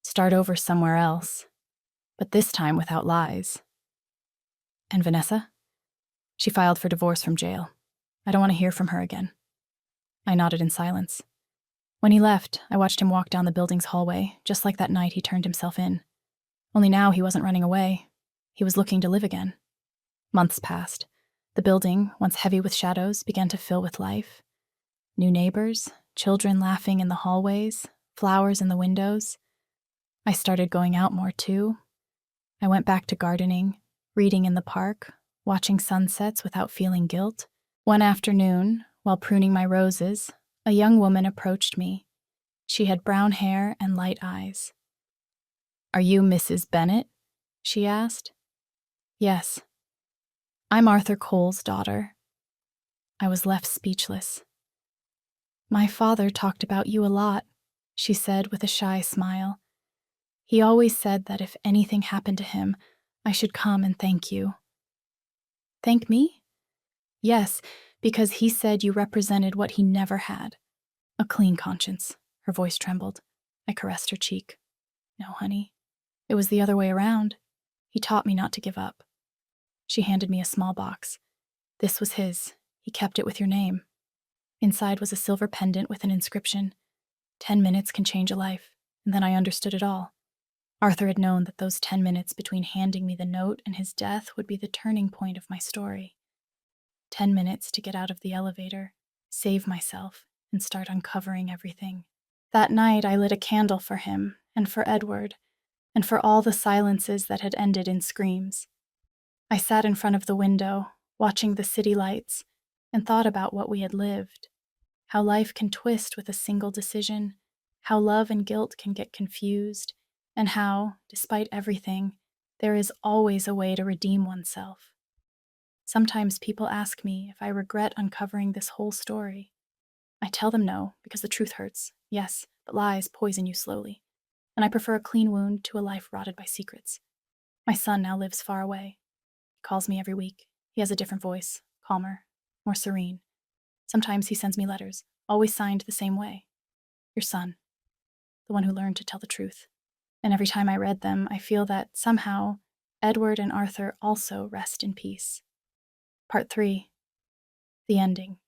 Start over somewhere else, but this time without lies. And Vanessa? She filed for divorce from jail. I don't want to hear from her again. I nodded in silence. When he left, I watched him walk down the building's hallway, just like that night he turned himself in. Only now he wasn't running away. He was looking to live again. Months passed. The building, once heavy with shadows, began to fill with life. New neighbors, children laughing in the hallways, flowers in the windows. I started going out more too. I went back to gardening, reading in the park, watching sunsets without feeling guilt. One afternoon, while pruning my roses, a young woman approached me. She had brown hair and light eyes. Are you Mrs. Bennett? She asked. Yes. I'm Arthur Cole's daughter. I was left speechless. My father talked about you a lot, she said with a shy smile. He always said that if anything happened to him, I should come and thank you. Thank me? Yes, because he said you represented what he never had. A clean conscience. Her voice trembled. I caressed her cheek. No, honey. It was the other way around. He taught me not to give up. She handed me a small box. This was his. He kept it with your name. Inside was a silver pendant with an inscription. 10 minutes can change a life. And then I understood it all. Arthur had known that those 10 minutes between handing me the note and his death would be the turning point of my story. 10 minutes to get out of the elevator, save myself, and start uncovering everything. That night I lit a candle for him, and for Edward, and for all the silences that had ended in screams. I sat in front of the window, watching the city lights, and thought about what we had lived, how life can twist with a single decision, how love and guilt can get confused, and how, despite everything, there is always a way to redeem oneself. Sometimes people ask me if I regret uncovering this whole story. I tell them no, because the truth hurts, yes, but lies poison you slowly, and I prefer a clean wound to a life rotted by secrets. My son now lives far away. He calls me every week. He has a different voice, calmer, more serene. Sometimes he sends me letters, always signed the same way. Your son, the one who learned to tell the truth. And every time I read them, I feel that somehow Edward and Arthur also rest in peace. Part 3. The ending.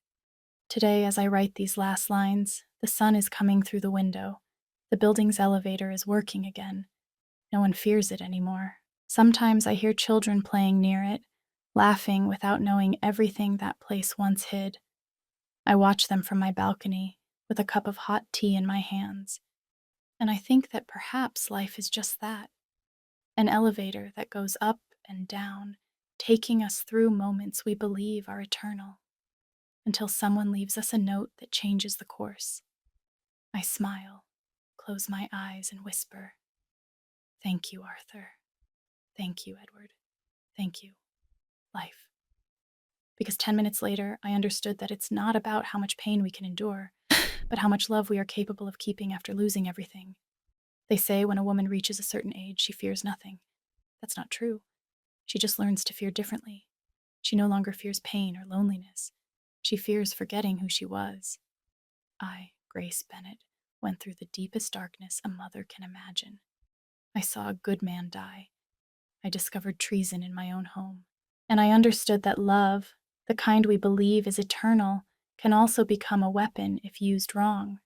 Today, as I write these last lines, the sun is coming through the window. The building's elevator is working again. No one fears it anymore. Sometimes I hear children playing near it, laughing without knowing everything that place once hid. I watch them from my balcony, with a cup of hot tea in my hands. And I think that perhaps life is just that. An elevator that goes up and down, taking us through moments we believe are eternal, until someone leaves us a note that changes the course. I smile, close my eyes, and whisper, "Thank you, Arthur. Thank you, Edward. Thank you, life." Because 10 minutes later, I understood that it's not about how much pain we can endure, but how much love we are capable of keeping after losing everything. They say when a woman reaches a certain age, she fears nothing. That's not true. She just learns to fear differently. She no longer fears pain or loneliness. She fears forgetting who she was. I, Grace Bennett, went through the deepest darkness a mother can imagine. I saw a good man die. I discovered treason in my own home. And I understood that love, the kind we believe is eternal, can also become a weapon if used wrong.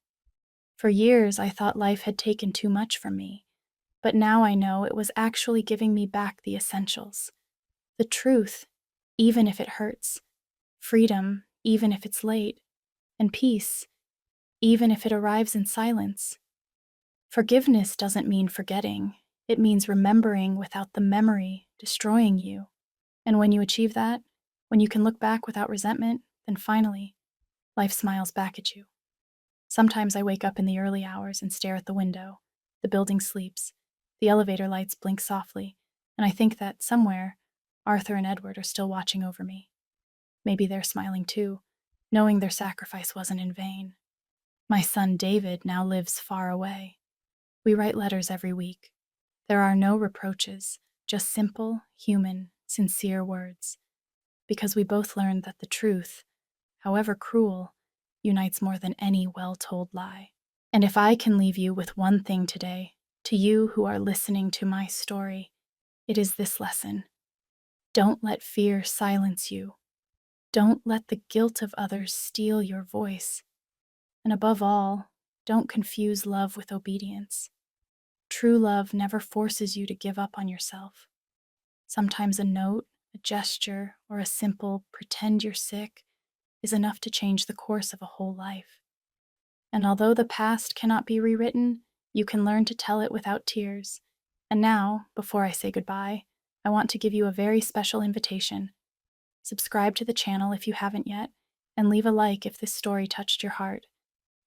For years, I thought life had taken too much from me, but now I know it was actually giving me back the essentials. The truth, even if it hurts. Freedom, even if it's late. And peace, even if it arrives in silence. Forgiveness doesn't mean forgetting. It means remembering without the memory destroying you. And when you achieve that, when you can look back without resentment, then finally, life smiles back at you. Sometimes I wake up in the early hours and stare at the window. The building sleeps. The elevator lights blink softly, and I think that somewhere, Arthur and Edward are still watching over me. Maybe they're smiling too, knowing their sacrifice wasn't in vain. My son David now lives far away. We write letters every week. There are no reproaches, just simple, human, sincere words. Because we both learned that the truth, however cruel, unites more than any well-told lie. And if I can leave you with one thing today, to you who are listening to my story, it is this lesson. Don't let fear silence you. Don't let the guilt of others steal your voice. And above all, don't confuse love with obedience. True love never forces you to give up on yourself. Sometimes a note, a gesture, or a simple "pretend you're sick" is enough to change the course of a whole life. And although the past cannot be rewritten, you can learn to tell it without tears. And now, before I say goodbye, I want to give you a very special invitation. Subscribe to the channel if you haven't yet, and leave a like if this story touched your heart.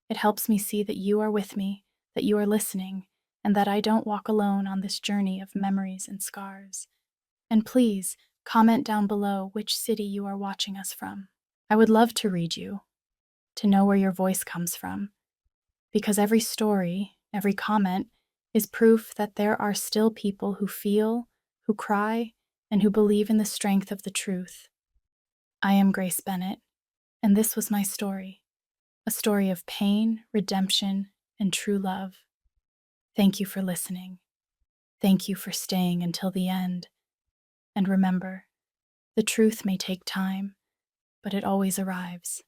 It helps me see that you are with me, that you are listening, and that I don't walk alone on this journey of memories and scars. And please, comment down below which city you are watching us from. I would love to read you, to know where your voice comes from. Because every story, every comment, is proof that there are still people who feel, who cry, and who believe in the strength of the truth. I am Grace Bennett, and this was my story, a story of pain, redemption, and true love. Thank you for listening. Thank you for staying until the end. And remember, the truth may take time, but it always arrives.